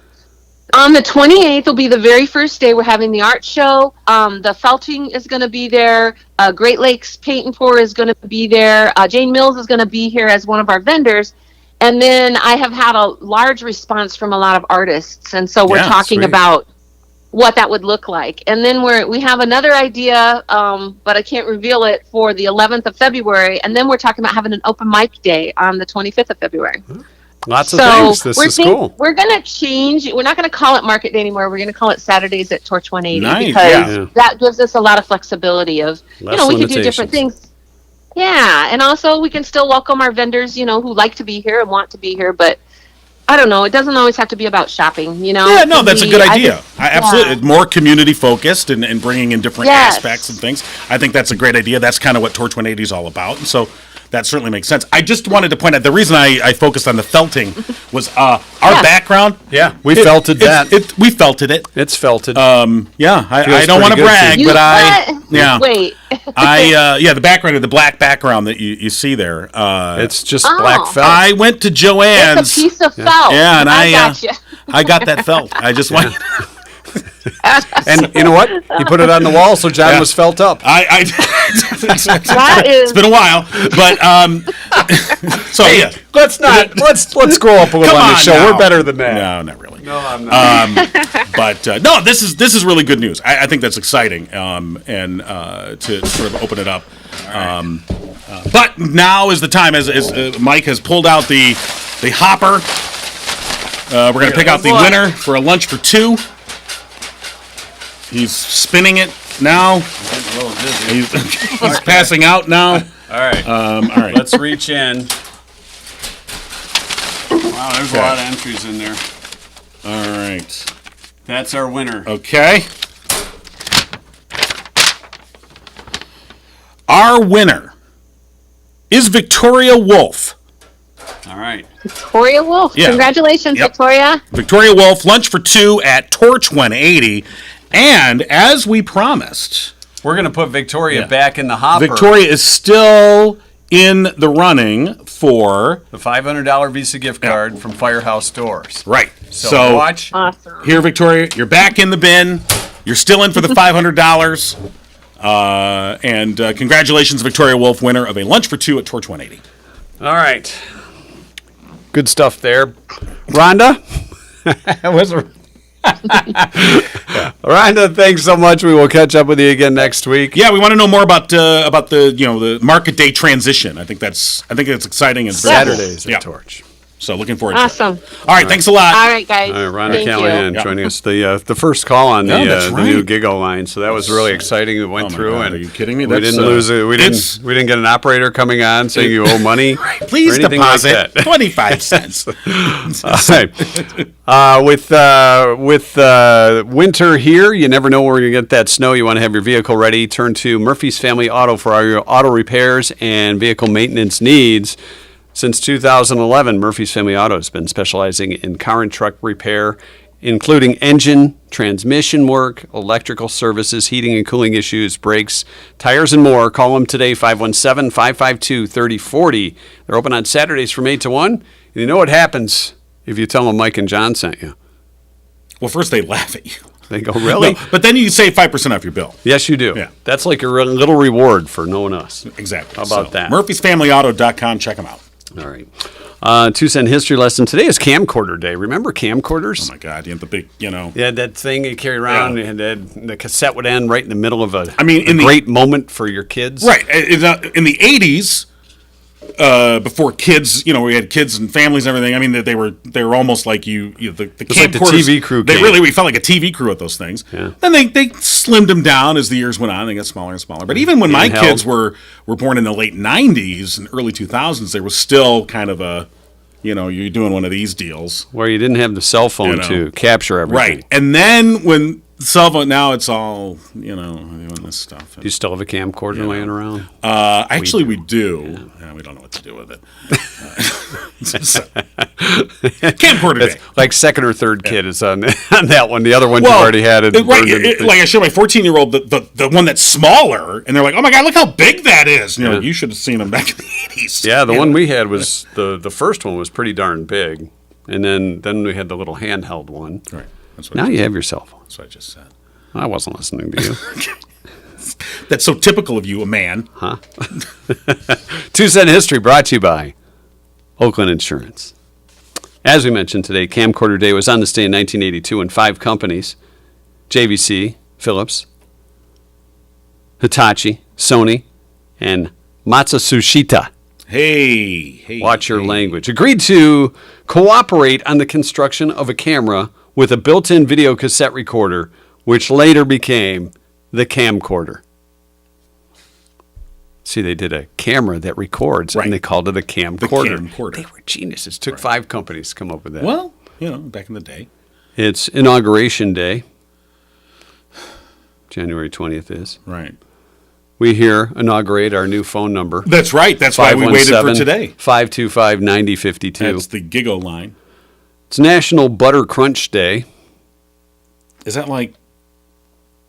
On the 28th will be the very first day. We're having the art show. The felting is going to be there. Great Lakes Paint and Pour is going to be there. Jane Mills is going to be here as one of our vendors. And then I have had a large response from a lot of artists. And so we're talking about what that would look like. And then we have another idea, but I can't reveal it, for the 11th of February. And then we're talking about having an open mic day on the 25th of February. Lots of things. This is cool. We're going to change. We're not going to call it Market Day anymore. We're going to call it Saturdays at Torch 180 because that gives us a lot of flexibility of, we can do different things. Yeah, and also we can still welcome our vendors, who like to be here and want to be here, but I don't know. It doesn't always have to be about shopping, Yeah, no, that's a good idea. Absolutely. More community focused and bringing in different aspects and things. I think that's a great idea. That's kind of what Torch 180 is all about. And so that certainly makes sense. I just wanted to point out, the reason I focused on the felting was our background. Yeah, we felted that. We felted it. It's felted. I don't want to brag, but Wait. the background of the black background that you see there. It's just black felt. I went to Joann's. It's a piece of felt. Yeah, and gotcha. I got that felt. I just wanted. And you know what? He put it on the wall, so John was felt up. It's been a while, but so yeah. Let's grow up a little on the show. Now. We're better than that. No, not really. No, I'm not. But no, this is really good news. I think that's exciting, and to sort of open it up. But now is the time, as Mike has pulled out the hopper. We're going to pick out the winner for a lunch for two. He's spinning it now. He's passing out now. All right. All right. Let's reach in. Wow, there's a lot of entries in there. All right. That's our winner. Okay. Our winner is Victoria Wolf. All right. Victoria Wolf. Yeah. Congratulations, Victoria. Victoria Wolf, lunch for two at Torch 180. And as we promised, we're going to put Victoria back in the hopper. Victoria is still in the running for the $500 Visa gift card from Firehouse Stores. Right. So watch. Awesome. Here, Victoria, you're back in the bin. You're still in for the $500. And congratulations, Victoria Wolf, winner of a lunch for two at Torch 180. All right. Good stuff there. Rhonda? Rhonda, thanks so much. We will catch up with you again next week. Yeah, we want to know more about the Market Day transition. I think that's exciting and Saturdays at Torch. So looking forward to it. Awesome. All right, thanks a lot. All right, guys. All right, Rhonda Thank Callahan you. joining us. The first call on the right. new GIGO line. So that was really exciting. It went through, God, and are you kidding me? We didn't lose it. We didn't get an operator coming on saying you owe money. Please or anything deposit like that. 25 cents. All right. With winter here, you never know where you're going to get that snow. You want to have your vehicle ready. Turn to Murphy's Family Auto for all your auto repairs and vehicle maintenance needs. Since 2011, Murphy's Family Auto has been specializing in car and truck repair, including engine, transmission work, electrical services, heating and cooling issues, brakes, tires, and more. Call them today, 517-552-3040. They're open on Saturdays from 8 to 1. And you know what happens if you tell them Mike and John sent you? Well, first they laugh at you. They go, really? No, but then you save 5% off your bill. Yes, you do. Yeah. That's like your little reward for knowing us. Exactly. How about that? Murphy'sFamilyAuto.com. Check them out. All right. 2-cent history lesson. Today is camcorder day. Remember camcorders? Oh, my God. You have the big, Yeah, that thing you carry around, and the cassette would end right in the middle of a great moment for your kids. Right. In the 80s, before kids, we had kids and families and everything. I mean, they were almost like the camcorders. Like the TV crew. We felt like a TV crew at those things. Yeah. Then they slimmed them down as the years went on. They got smaller and smaller. But even when my kids were born in the late 90s and early 2000s, there was still kind of a, you're doing one of these deals where you didn't have the cell phone to capture everything. Right. And then when cell phone, now it's all, doing this stuff. Do you still have a camcorder laying around? Actually, we do. Yeah, we don't know what to do with it. Camcorder day. Like second or third kid is on that one. The other one you already had it. Like I showed my 14-year-old the one that's smaller, and they're like, "Oh my god, look how big that is!" And you're like, "You should have seen them back in the 80s." Yeah, the one we had was the first one was pretty darn big, and then we had the little handheld one. Right. Now you have your cell phone. That's what I just said. I wasn't listening to you. That's so typical of you, a man. 2 Cent History brought to you by Oakland Insurance. As we mentioned today, Camcorder Day was on this day in 1982 when 5 companies, JVC, Philips, Hitachi, Sony, and Matsushita, watch your language, agreed to cooperate on the construction of a camera with a built-in video cassette recorder, which later became the camcorder. See, they did a camera that records, and they called it a camcorder. The camcorder. They were geniuses. It took 5 companies to come up with that. Well, back in the day. It's Inauguration Day. January 20th is. Right. We here inaugurate our new phone number. That's right. That's why we waited for today. 525-9052. That's the GIGO line. It's National Butter Crunch Day. Is that like...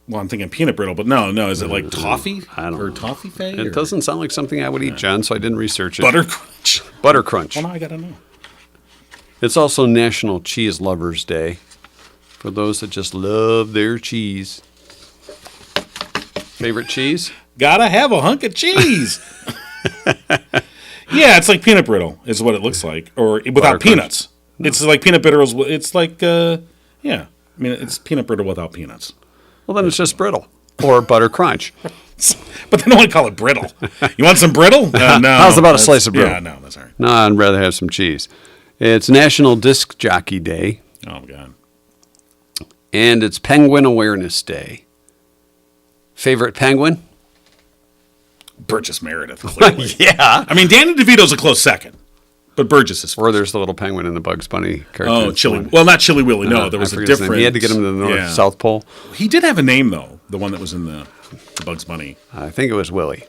Well, I'm thinking peanut brittle, but no. Is it like toffee? I don't know. Or toffee fay? It doesn't sound like something I would eat, John, so I didn't research it. Butter crunch. Butter crunch. Well, now I got to know. It's also National Cheese Lovers Day for those that just love their cheese. Favorite cheese? Gotta have a hunk of cheese. Yeah, it's like peanut brittle is what it looks like, or without peanuts. No. It's like peanut brittle. It's like, yeah. I mean, it's peanut brittle without peanuts. Well, then it's just brittle or butter crunch. But they don't want to call it brittle. You want some brittle? No. How's about a slice of brittle? Yeah, no, that's all right. No, I'd rather have some cheese. It's National Disc Jockey Day. Oh, my God. And it's Penguin Awareness Day. Favorite penguin? Burgess Meredith, clearly. Yeah. I mean, Danny DeVito's a close second, but Burgess is first. Or there's the little penguin in the Bugs Bunny cartoon. Oh, Chili. Well, not Chili Willy. No, there was a different. He had to get him to the North South Pole. He did have a name, though, the one that was in the Bugs Bunny. I think it was Willie.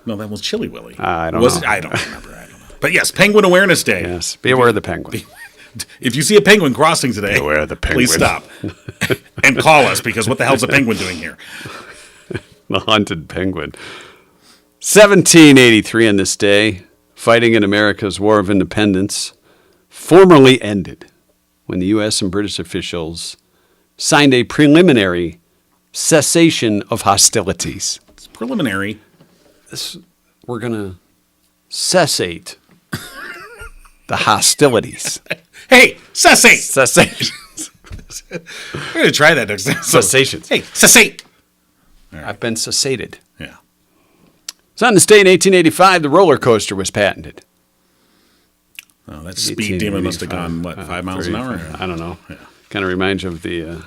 No, that was Chili Willy. I don't know. I don't remember. I don't know. But yes, Penguin Awareness Day. Yes, be aware of the penguin. If you see a penguin crossing today, beware of the penguin. Please stop and call us, because what the hell's a penguin doing here? The hunted penguin. 1783 on this day, fighting in America's War of Independence formally ended when the U.S. and British officials signed a preliminary cessation of hostilities. It's preliminary. We're going to cessate the hostilities. Hey, cessate! Cessation. We're going to try that next time. Cessations. Hey, cessate! Right. I've been cessated. Yeah. So on this day in 1885, the roller coaster was patented. Oh, that speed demon must have gone, 5 miles an hour? I don't know. Yeah. Kind of reminds you of the...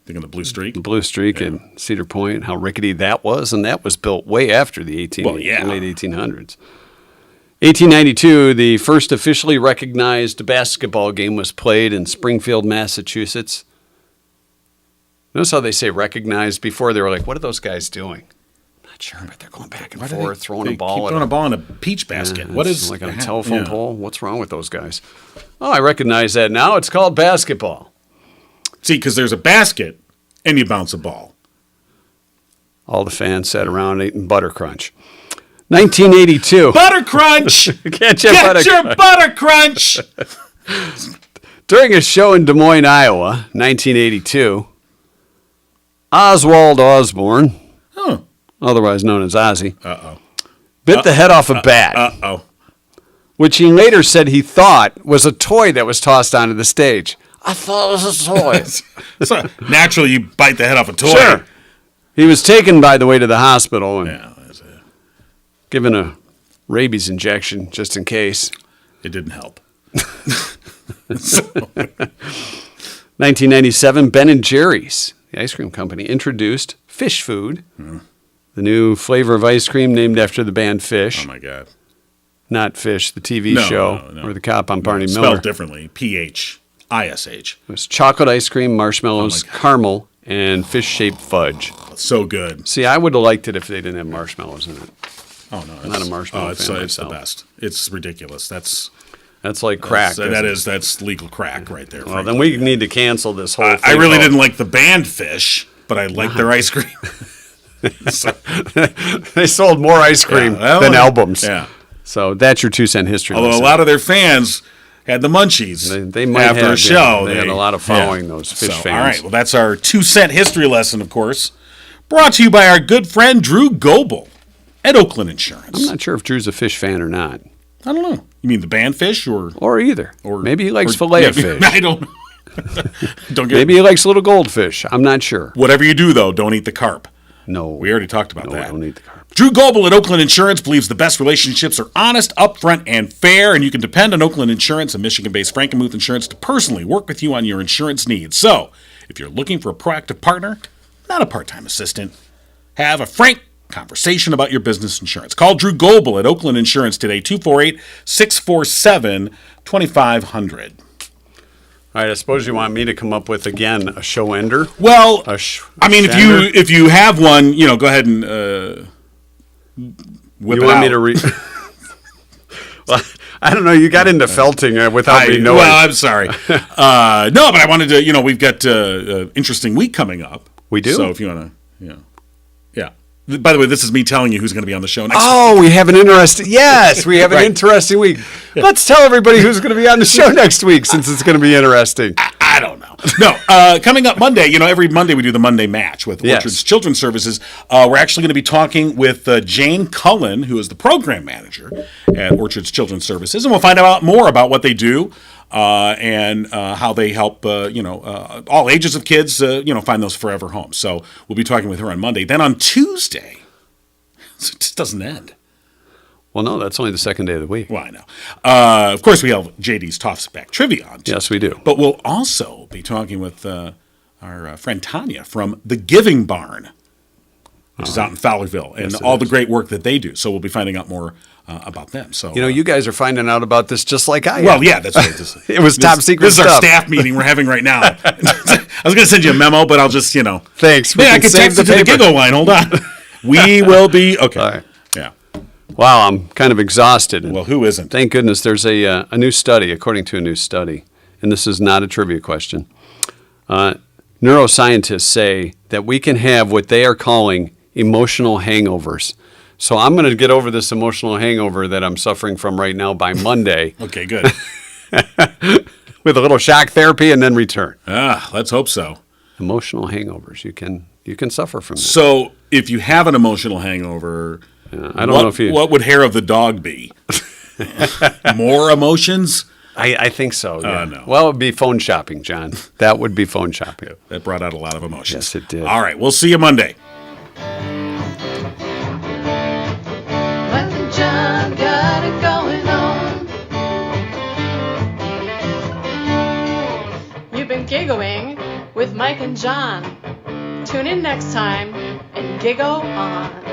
Thinking the Blue Streak? Blue Streak at Cedar Point, how rickety that was, and that was built way after the late 1800s. 1892, the first officially recognized basketball game was played in Springfield, Massachusetts. Notice how they say recognized. Before they were like, what are those guys doing? Not sure, but they're going back and forth, throwing a ball. Throwing a ball in a peach basket. What is like on a telephone pole? What's wrong with those guys? Oh, I recognize that now. It's called basketball. See, because there's a basket and you bounce a ball. All the fans sat around eating Butter Crunch. 1982. Butter Crunch! Get your Butter Crunch! During a show in Des Moines, Iowa, 1982, Oswald Osborne, otherwise known as Ozzy, bit the head off a bat, which he later said he thought was a toy that was tossed onto the stage. I thought it was a toy. So, naturally, you bite the head off a toy. Sure. He was taken, by the way, to the hospital and given a rabies injection just in case. It didn't help. 1997, Ben & Jerry's, the ice cream company, introduced Fish Food, the new flavor of ice cream named after the band Fish. Oh, my God. Not Fish, the TV show, or the cop on Barney Miller. Spelled differently, Phish. It was chocolate ice cream, marshmallows, caramel, and fish-shaped fudge. So good. See, I would have liked it if they didn't have marshmallows in it. Oh no, I'm not a marshmallow fan it's the myself. best. It's ridiculous. That's like crack. that's legal crack right there. Well, then we need to cancel this whole thing. I really didn't like the band Fish, but I liked their ice cream. So, They sold more ice cream than albums. Yeah. So that's your 2-cent history Although lesson. a lot of their fans had the munchies They might after have, a show. They had a lot of following, those Fish fans. All right, well, that's our 2-cent history lesson, of course. Brought to you by our good friend Drew Goebel at Oakland Insurance. I'm not sure if Drew's a Fish fan or not. I don't know. You mean the band Fish or either. or maybe he likes filet of fish. I don't know. Don't get Maybe he likes little goldfish. I'm not sure. Whatever you do, though, don't eat the carp. No. We already talked about that. Don't eat the carp. Drew Goebel at Oakland Insurance believes the best relationships are honest, upfront, and fair, and you can depend on Oakland Insurance and Michigan-based Frankenmuth Insurance to personally work with you on your insurance needs. So, if you're looking for a proactive partner, not a part-time assistant, have a frank conversation about your business insurance. Call Drew Goebel at Oakland Insurance today, 248-647-2500. All right, I suppose you want me to come up with, again, a show ender? Well, A I mean, shender? if you have one, go ahead and whip You it want out. me to read? Well, I don't know. You got into felting without me knowing. Well, I'm sorry. No, but I wanted to, we've got an interesting week coming up. We do? So if you want to, yeah. By the way, this is me telling you who's going to be on the show next week. Oh, we have an interesting. Yes, we have an interesting week. Let's tell everybody who's going to be on the show next week, since it's going to be interesting. I don't know. No, coming up Monday, every Monday we do the Monday match with Orchard's Children's Services. We're actually going to be talking with Jane Cullen, who is the program manager at Orchard's Children's Services, and we'll find out more about what they do and how they help, all ages of kids, find those forever homes. So we'll be talking with her on Monday. Then on Tuesday, it just doesn't end. Well, no, that's only the second day of the week. Well, I know. Of course, we have JD's Toss Back Trivia on Tuesday. Yes, we do. But we'll also be talking with our friend Tanya from the Giving Barn, which is out in Fowlerville, and all the great work that they do. So we'll be finding out more about them. So you guys are finding out about this just like I am. well, yeah, that's right. It was top secret This is our stuff. staff meeting we're having right now. I was going to send you a memo, but I'll just, Thanks. We Yeah, I can can text it to the GIGO line. Hold on. We will be, okay. All right. Yeah. Wow, I'm kind of exhausted. And Well, who isn't? thank goodness there's a new study, according to a new study, and this is not a trivia question. Neuroscientists say that we can have what they are calling emotional hangovers. So I'm going to get over this emotional hangover that I'm suffering from right now by Monday Okay, good. with a little shock therapy and then return. Let's hope so. Emotional hangovers, you can suffer from that. So if you have an emotional hangover, I don't know if you. what would hair of the dog be? More emotions? I think so. Yeah. No. Well, it would be phone shopping, John. That would be phone shopping. That brought out a lot of emotions. Yes, it did. All right, we'll see you Monday. Mike and John got it going on. You've been giggling with Mike and John. Tune in next time and giggle on.